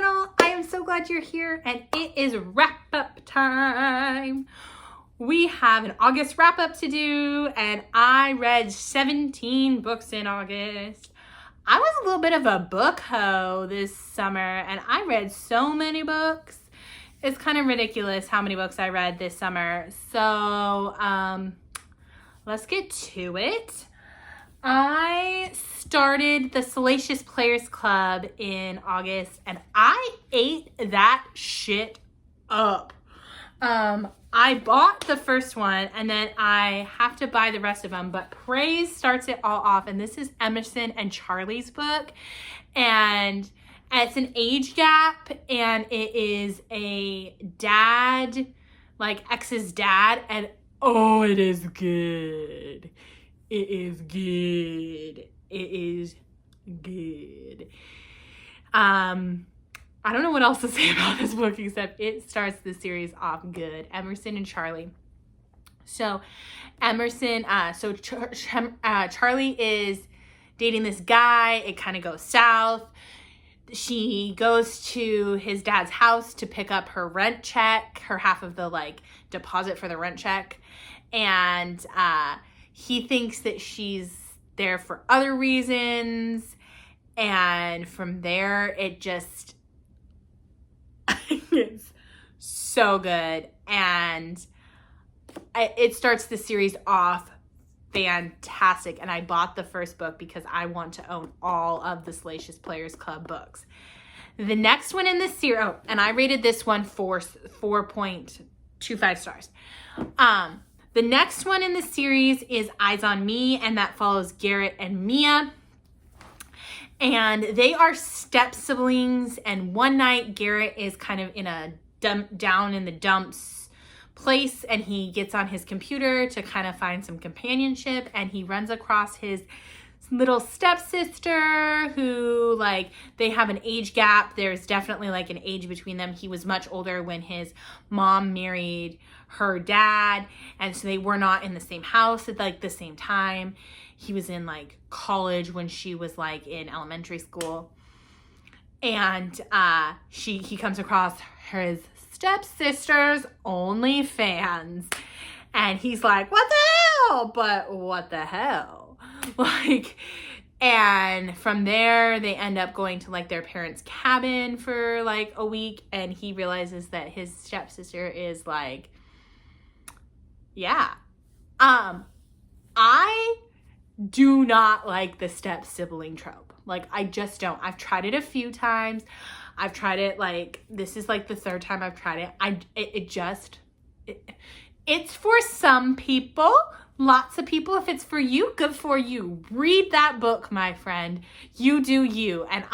channel. I am so glad you're here, and it is wrap-up time. We have an August wrap-up to do, and I read 17 books in August. I was a little bit of a book hoe this summer, and I read so many books. It's kind of ridiculous how many books I read this summer. So let's get to it. I started the Salacious Players Club in August, and I ate that shit up. I bought the first one, and then I have to buy the rest of them, but Praise starts it all off, and this is Emerson and Charlie's book, and it's an age gap, and it is a dad, like ex's dad, and oh, it is good. It is good. It is good. I don't know what else to say about this book except it starts the series off good. Emerson and Charlie. So Emerson, Charlie is dating this guy. It kind of goes south. She goes to his dad's house to pick up her rent check, her half of the like deposit for the rent check. And he thinks that she's there for other reasons. And from there, it just it's so good. And it starts the series off fantastic. And I bought the first book because I want to own all of the Salacious Players Club books. The next one in the series, and I rated this one 4.25 stars. The next one in the series is Eyes on Me, and that follows Garrett and Mia. And they are step siblings, and one night Garrett is kind of in a down in the dumps place, and he gets on his computer to kind of find some companionship, and he runs across his little stepsister who, like, they have an age gap. There's definitely like an age between them. He was much older when his mom married her dad, and so they were not in the same house at like the same time. He was in like college when she was like in elementary school, and he comes across his stepsister's OnlyFans, and he's like, what the hell? But what the hell? Like, and from there they end up going to like their parents' cabin for like a week, and he realizes that his stepsister is like, yeah. I do not like the step sibling trope. Like, I just don't. I've tried it a few times. I've tried it like, this is like the third time I've tried it. It's for some people. Lots of people. If it's for you, good for you. Read that book, my friend. You do you. And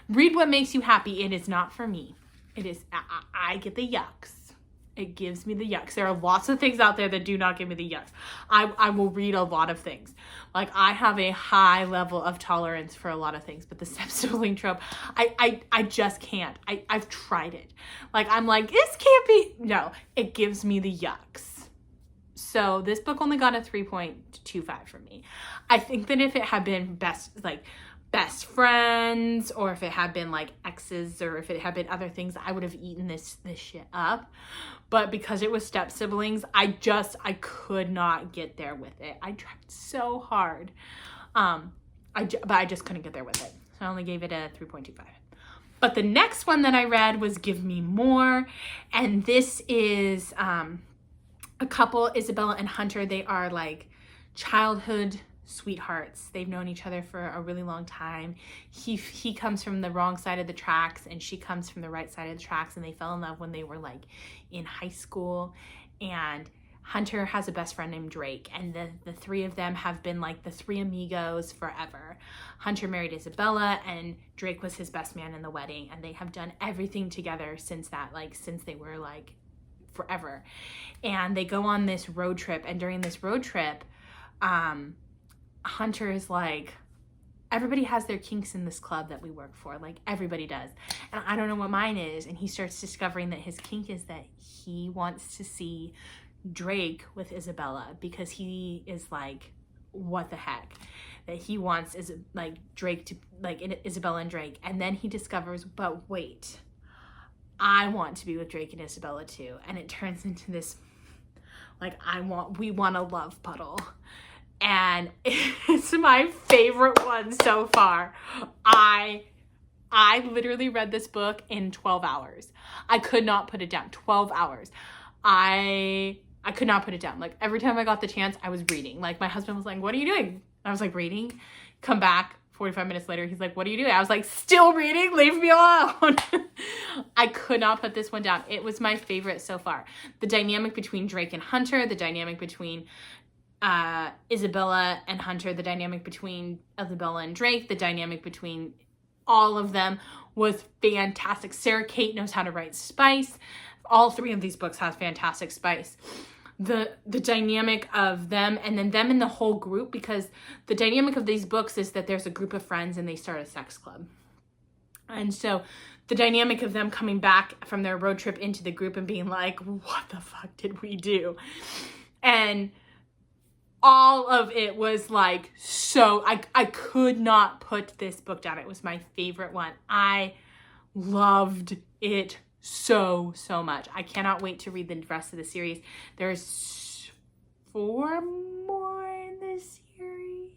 read what makes you happy. It is not for me. It is, I get the yucks. It gives me the yucks. There are lots of things out there that do not give me the yucks. I will read a lot of things. Like, I have a high level of tolerance for a lot of things, but the step-sibling trope, I just can't. I've tried it. Like, I'm like, this can't be. No, it gives me the yucks. So this book only got a 3.25 from me. I think that if it had been best friends, or if it had been like exes, or if it had been other things, I would have eaten this shit up. But because it was step siblings, I could not get there with it. I tried so hard. But I just couldn't get there with it. So I only gave it a 3.25. But the next one that I read was Give Me More. And this is a couple, Isabella and Hunter. They are like childhood sweethearts. They've known each other for a really long time. He comes from the wrong side of the tracks, and she comes from the right side of the tracks, and they fell in love when they were like in high school. And Hunter has a best friend named Drake, and the three of them have been like the three amigos forever. Hunter married Isabella, and Drake was his best man in the wedding, and they have done everything together since that, like since they were like forever. And they go on this road trip, and during this road trip, Hunter is like, everybody has their kinks in this club that we work for. Like, everybody does. And I don't know what mine is. And he starts discovering that his kink is that he wants to see Drake with Isabella, because he is like what the heck, that he wants is like Drake to like Isabella and Drake, and then he discovers, but wait, I want to be with Drake and Isabella too, and it turns into this like we want a love puddle, and it's my favorite one so far. I literally read this book in 12 hours. I could not put it down. 12 hours. I could not put it down. Like every time I got the chance, I was reading. Like my husband was like, "What are you doing?" I was like, "Reading." Come back 45 minutes later, he's like, "What are you doing?" I was like, "Still reading, leave me alone." I could not put this one down. It was my favorite so far. The dynamic between Drake and Hunter, the dynamic between Isabella and Hunter, the dynamic between Isabella and Drake, the dynamic between all of them was fantastic. Sarah Kate knows how to write spice. All three of these books have fantastic spice. The dynamic of them, and then them in the whole group, because the dynamic of these books is that there's a group of friends and they start a sex club. And so the dynamic of them coming back from their road trip into the group and being like, what the fuck did we do? And all of it was like, so I could not put this book down. It was my favorite one. I loved it so much. I cannot wait to read the rest of the series. There's 4 more in this series.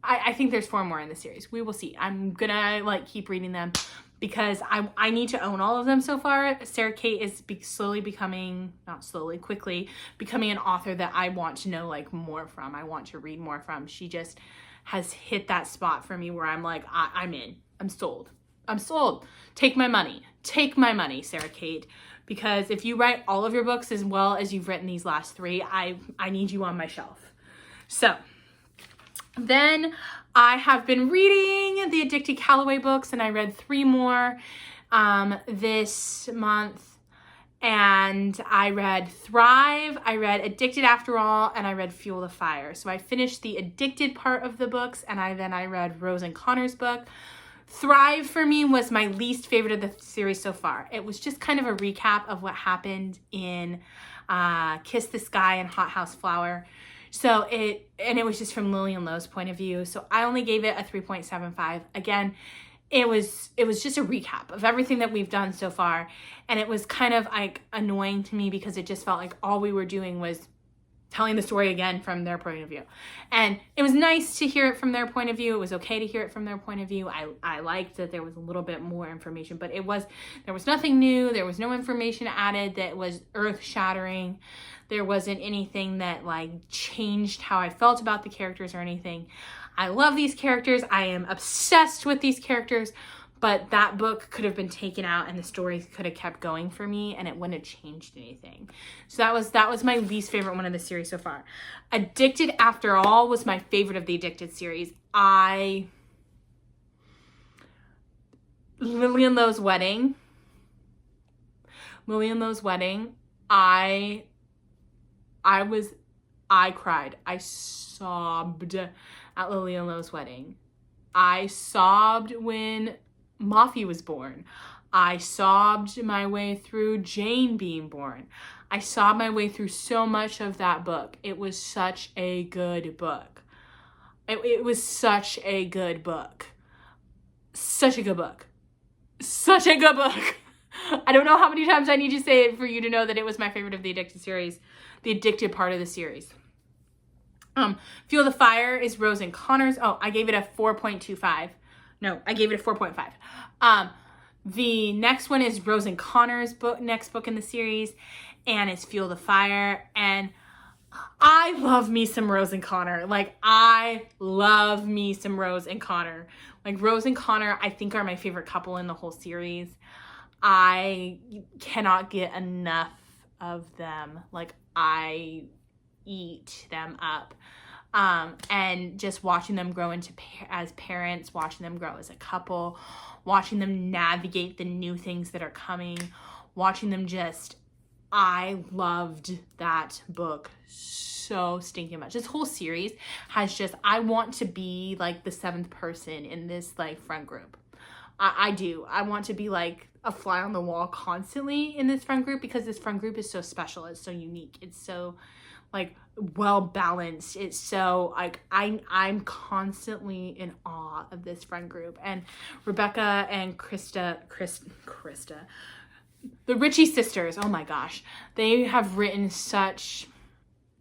I think there's 4 more in the series. We will see. I'm gonna like keep reading them because I need to own all of them so far. Sarah Kate is quickly becoming an author that I want to know like more from. I want to read more from. She just has hit that spot for me where I'm like, I'm in. I'm sold. Take my money, Sarah Kate, because if you write all of your books as well as you've written these last 3, I need you on my shelf. So then I have been reading the Addicted Calloway books, and I read 3 more this month, and I read Thrive, I read Addicted After All, and I read Fuel the Fire. So I finished the Addicted part of the books, and I read Rose and Connor's book. Thrive for me was my least favorite of the series so far. It was just kind of a recap of what happened in Kiss the Sky and Hot House Flower. So it was just from Lillian Lowe's point of view. So I only gave it a 3.75. Again, it was just a recap of everything that we've done so far. And it was kind of like annoying to me because it just felt like all we were doing was telling the story again from their point of view. And it was nice to hear it from their point of view. It was okay to hear it from their point of view. I liked that there was a little bit more information, but there was nothing new. There was no information added that was earth-shattering. There wasn't anything that like changed how I felt about the characters or anything. I love these characters. I am obsessed with these characters, but that book could have been taken out and the story could have kept going for me and it wouldn't have changed anything. So that was my least favorite one of the series so far. Addicted After All was my favorite of the Addicted series. Lillian Lowe's Wedding, I cried. I sobbed at Lillian Lowe's wedding. I sobbed when Muffy was born. I sobbed my way through Jane being born. I sobbed my way through so much of that book. It was such a good book. It was such a good book. Such a good book. Such a good book. I don't know how many times I need to say it for you to know that it was my favorite of the Addicted series, the Addicted part of the series. Fuel the Fire is Rose and Connor's. Oh, I gave it a 4.25. No, I gave it a 4.5. The next one is Rose and Connor's next book in the series, and it's Fuel the Fire. And I love me some Rose and Connor. Like, I love me some Rose and Connor. Like, Rose and Connor, I think, are my favorite couple in the whole series. I cannot get enough of them. Like, I eat them up. And just watching them grow as parents, watching them grow as a couple, watching them navigate the new things that are coming, watching them I loved that book so stinking much. This whole series has I want to be like the 7th person in this like friend group. I do. I want to be like a fly on the wall constantly in this friend group, because this friend group is so special. It's so unique. It's so like well balanced. It's so like I'm constantly in awe of this friend group. And Rebecca and Krista, the Ritchie sisters, oh my gosh, they have written such,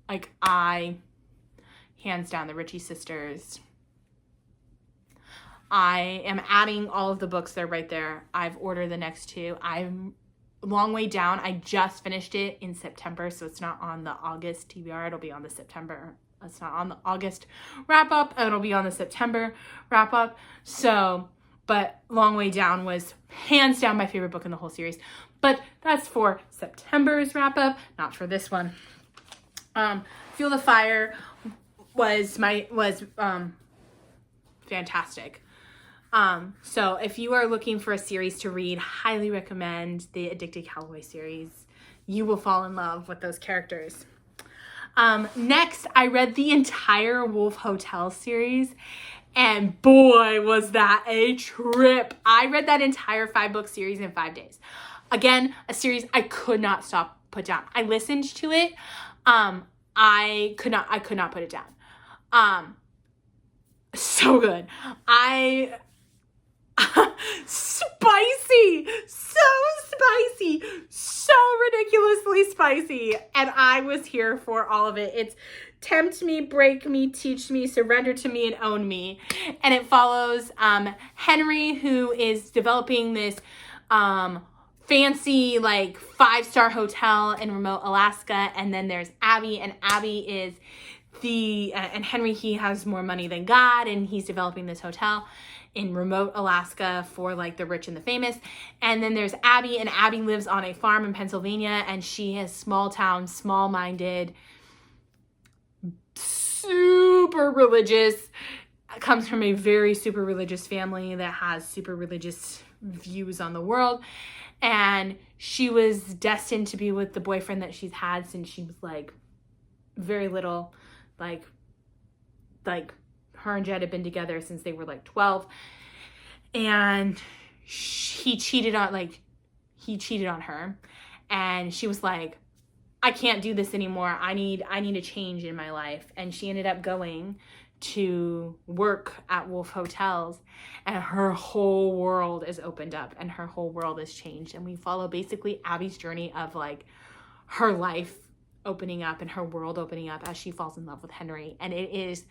like, hands down, the Ritchie sisters. I am adding all of the books. They're right there. I've ordered the next 2. I'm long way down. I just finished it in September, so it's not on the August TBR. It'll be on the September. It's not on the August wrap up. It'll be on the September wrap up. So, but Long Way Down was hands down my favorite book in the whole series. But that's for September's wrap up, not for this one. Feel the Fire was fantastic. So if you are looking for a series to read, highly recommend the Addicted Calloway series. You will fall in love with those characters. Next, I read the entire Wolf Hotel series, and boy, was that a trip. I read that entire 5-book series in 5 days. Again, a series I could not put down. I listened to it. I could not put it down. So good. Spicy, so spicy, so ridiculously spicy, and I was here for all of it. It's tempt me, break me, teach me, surrender to me, and own me. And it follows Henry, who is developing this fancy, like, 5-star hotel in remote Alaska. And then there's Abby, and Abby is and Henry, he has more money than God, and he's developing this hotel in remote Alaska for like the rich and the famous. And then there's Abby, and Abby lives on a farm in Pennsylvania, and she is small town, small-minded, super religious, comes from a very super religious family that has super religious views on the world. And she was destined to be with the boyfriend that she's had since she was like very little. Like her and Jed had been together since they were like 12, and he cheated on her, and she was like, I can't do this anymore. I need a change in my life. And she ended up going to work at Wolf Hotels, and her whole world is opened up, and her whole world is changed. And we follow basically Abby's journey of like her life opening up and her world opening up as she falls in love with Henry. And it is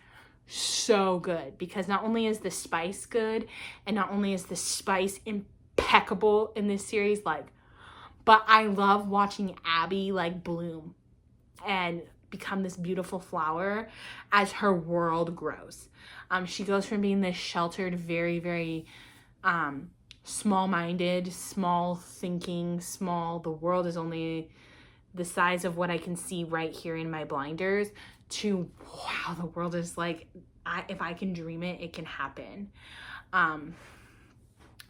so good, because not only is the spice good, and not only is the spice impeccable in this series, like, but I love watching Abby like bloom and become this beautiful flower as her world grows. She goes from being this sheltered, very, very small-minded, small thinking, the world is only the size of what I can see right here in my blinders, to wow, the world is like, if I can dream it, it can happen.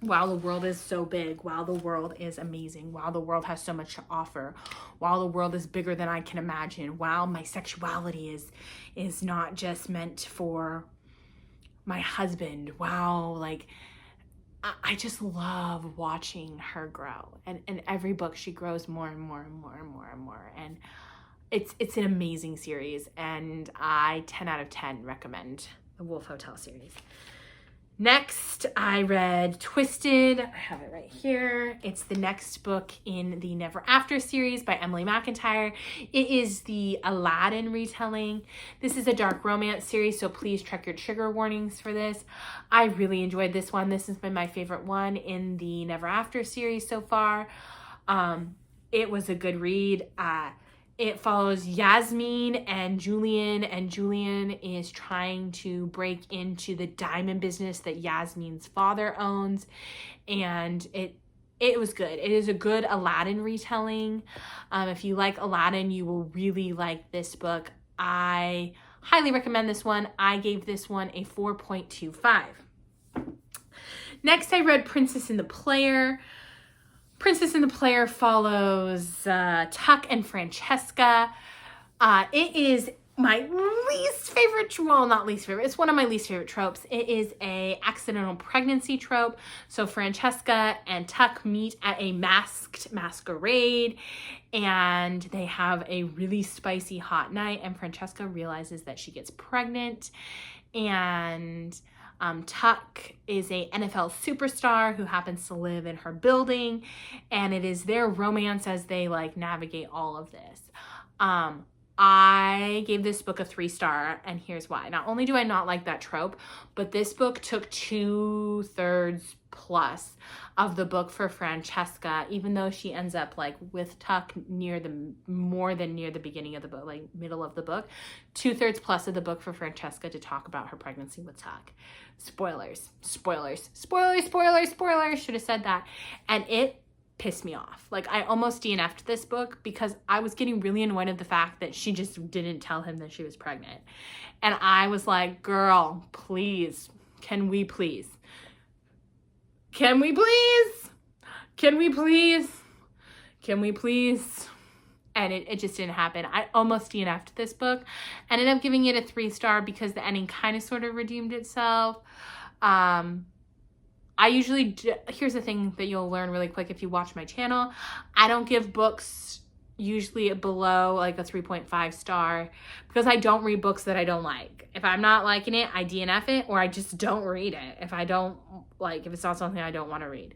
Wow, the world is so big. Wow, the world is amazing. Wow, the world has so much to offer. Wow, the world is bigger than I can imagine. Wow, my sexuality is not just meant for my husband. Wow, like, I just love watching her grow. And in every book, she grows more and more and more and more and more. And it's an amazing series. And I 10 out of 10 recommend the Wolf Hotel series. Next, I read Twisted. I have it right here. It's the next book in the Never After series by Emily McIntyre. It is the Aladdin retelling. This is a dark romance series, so please check your trigger warnings for this. I really enjoyed this one. This has been my favorite one in the Never After series so far. It was a good read. It follows Yasmin and Julian is trying to break into the diamond business that Yasmin's father owns, and it was good. It is a good Aladdin retelling. If you like Aladdin, you will really like this book. I highly recommend this one. I gave this one a 4.25. Next, I read Princess and the Player. Princess and the Player follows Tuck and Francesca. It is my least favorite, well, not least favorite, it's one of my least favorite tropes. It is a accidental pregnancy trope. So Francesca and Tuck meet at a masked masquerade, and they have a really spicy hot night, and Francesca realizes that she gets pregnant, and Tuck is a NFL superstar who happens to live in her building, and it is their romance as they like navigate all of this. I gave this book a 3-star, and here's why. Not only do I not like that trope, but this book took 2/3 plus of the book for Francesca, even though she ends up like with Tuck more than near the beginning of the book, like middle of the book. 2/3 plus of the book for Francesca to talk about her pregnancy with Tuck. Spoilers. Should have said that. And it pissed me off. Like, I almost DNF'd this book because I was getting really annoyed at the fact that she just didn't tell him that she was pregnant. And I was like, girl, please, can we please? And it just didn't happen. I almost DNF'd this book. Ended up giving it a 3-star because the ending kind of sort of redeemed itself. I usually, here's the thing that you'll learn really quick if you watch my channel. I don't give books usually below like a 3.5 star because I don't read books that I don't like. If I'm not liking it, I DNF it, or I just don't read it. If it's not something I don't want to read.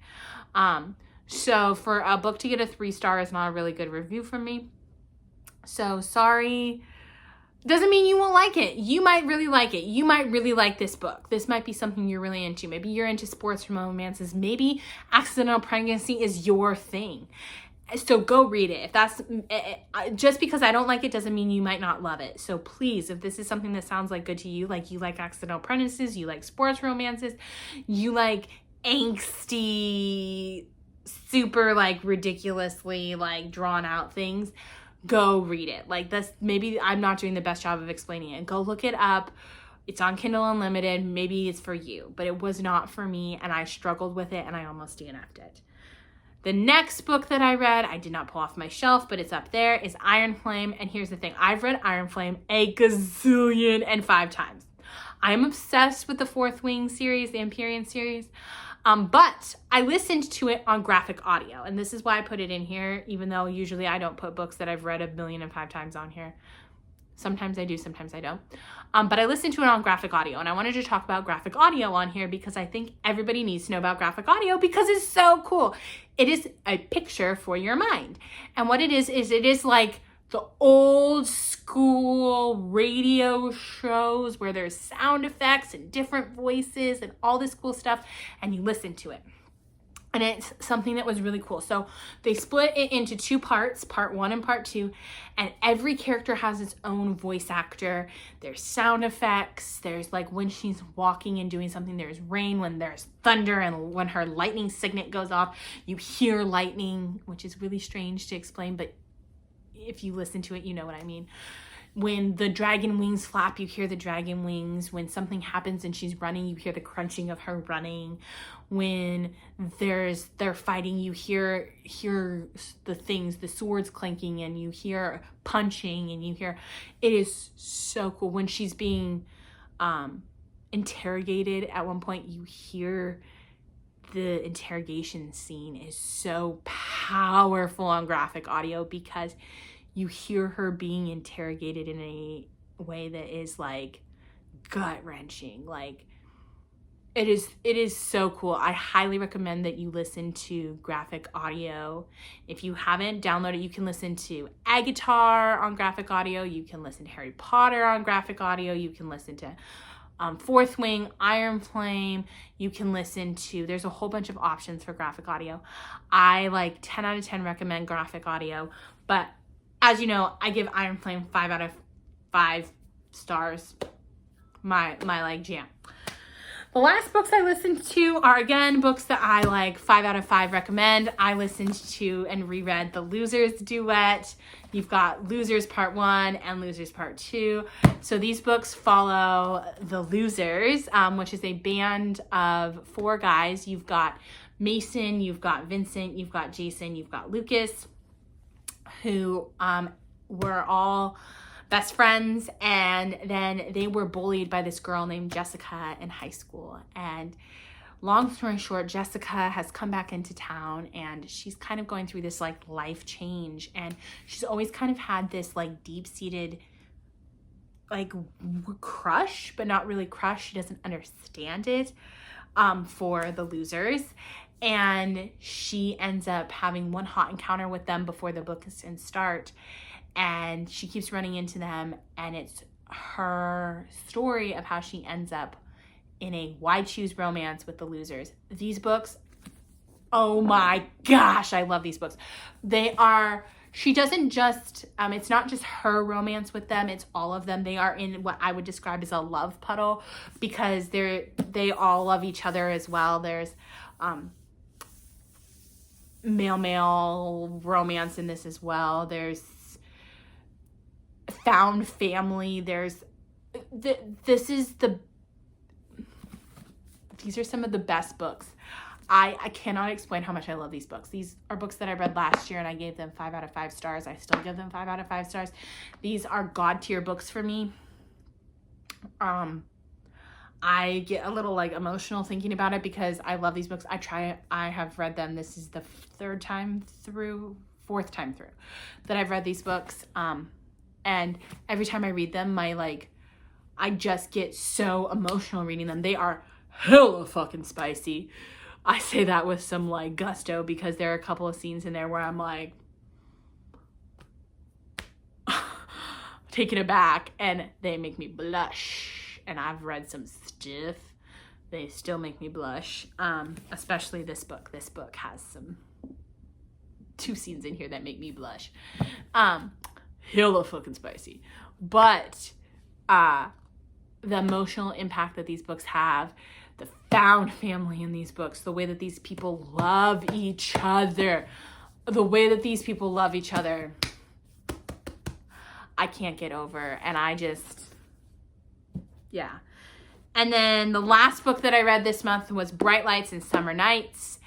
So for a book to get a 3-star is not a really good review from me. So sorry. Doesn't mean you won't like it. You might really like it. You might really like this book. This might be something you're really into. Maybe you're into sports romances. Maybe accidental pregnancy is your thing. So go read it. If that's just because I don't like it doesn't mean you might not love it. So please, if this is something that sounds like good to you, like you like accidental pregnancies, you like sports romances, you like angsty, super like ridiculously like drawn out things, go read it. Like this, maybe I'm not doing the best job of explaining it. Go look it up. It's on Kindle Unlimited. Maybe it's for you, but it was not for me, and I struggled with it, and I almost DNF'd it. The next book that I read, I did not pull off my shelf, but it's up there, is Iron Flame. And here's the thing. I've read Iron Flame a gazillion and 5 times. I am obsessed with the Fourth Wing series, the Empyrean series. But I listened to it on graphic audio, and this is why I put it in here, even though usually I don't put books that I've read 1,000,005 times on here. Sometimes I do, sometimes I don't. But I listened to it on graphic audio, and I wanted to talk about graphic audio on here because I think everybody needs to know about graphic audio because it's so cool. It is a picture for your mind. And what it is like the old school radio shows where there's sound effects and different voices and all this cool stuff, and you listen to it. And it's something that was really cool. So they split it into 2 parts, part 1 and part 2, and every character has its own voice actor. There's sound effects. There's like when she's walking and doing something, there's rain, when there's thunder, and when her lightning signet goes off, you hear lightning, which is really strange to explain, but if you listen to it, you know what I mean. When the dragon wings flap, you hear the dragon wings. When something happens and she's running, you hear the crunching of her running. When they're fighting, you hear the things, the swords clanking, and you hear punching, and you hear, it is so cool. When she's being interrogated at one point, you hear the interrogation scene is so powerful on graphic audio because you hear her being interrogated in a way that is like gut-wrenching. Like it is so cool. I highly recommend that you listen to graphic audio. If you haven't downloaded, you can listen to Agatar on graphic audio. You can listen to Harry Potter on graphic audio. You can listen to Fourth Wing, Iron Flame. You can listen to, there's a whole bunch of options for graphic audio. I like 10 out of 10 recommend graphic audio, but as you know, I give Iron Flame 5 out of 5 stars. My like jam. The last books I listened to are, again, books that I like 5 out of 5 recommend. I listened to and reread The Losers Duet. You've got Losers Part 1 and Losers Part 2. So these books follow the Losers, which is a band of 4 guys. You've got Mason, you've got Vincent, you've got Jason, you've got Lucas, who were all best friends, and then they were bullied by this girl named Jessica in high school. And long story short, Jessica has come back into town, and she's kind of going through this like life change, and she's always kind of had this like deep-seated like crush, but not really crush. She doesn't understand it for the losers. And she ends up having one hot encounter with them before the book is in start. And she keeps running into them, and it's her story of how she ends up in a wide shoes romance with the losers. These books, oh my gosh, I love these books. She doesn't just, it's not just her romance with them, it's all of them. They are in what I would describe as a love puddle, because they all love each other as well. There's male romance in this as well. There's found family. These are some of the best books. I cannot explain how much I love these books. These are books that I read last year, and I gave them 5 out of 5 stars. I still give them 5 out of 5 stars. These are God tier books for me. I get a little like emotional thinking about it because I love these books. I have read them. This is the 4th time through that I've read these books. And every time I read them, I just get so emotional reading them. They are hella fucking spicy. I say that with some like gusto because there are a couple of scenes in there where I'm like taken aback, and they make me blush. And I've read some stuff. They still make me blush. Especially this book. This book has 2 scenes in here that make me blush. Hella fucking spicy. But the emotional impact that these books have, the found family in these books, the way that these people love each other, I can't get over. And yeah. And then the last book that I read this month was Bright Lights and Summer Nights.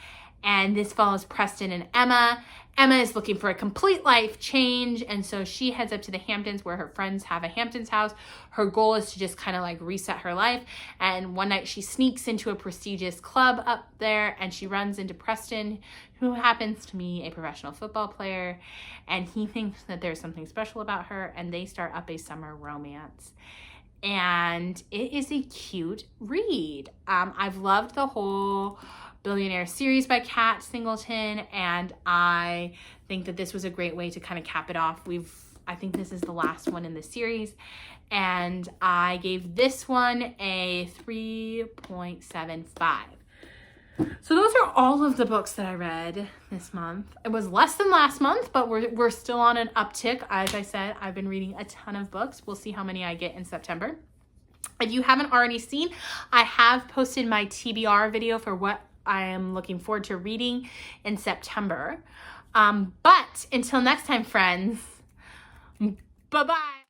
And this follows Preston and Emma. Emma is looking for a complete life change, and so she heads up to the Hamptons where her friends have a Hamptons house. Her goal is to just kind of like reset her life, and one night she sneaks into a prestigious club up there, and she runs into Preston, who happens to be a professional football player, and he thinks that there's something special about her, and they start up a summer romance. And it is a cute read. I've loved the whole Billionaire series by Kat Singleton, and I think that this was a great way to kind of cap it off. I think this is the last one in the series, and I gave this one a 3.75. So those are all of the books that I read this month. It was less than last month, but we're still on an uptick. As I said, I've been reading a ton of books. We'll see how many I get in September. If you haven't already seen, I have posted my TBR video for what I am looking forward to reading in September. But until next time, friends, bye-bye.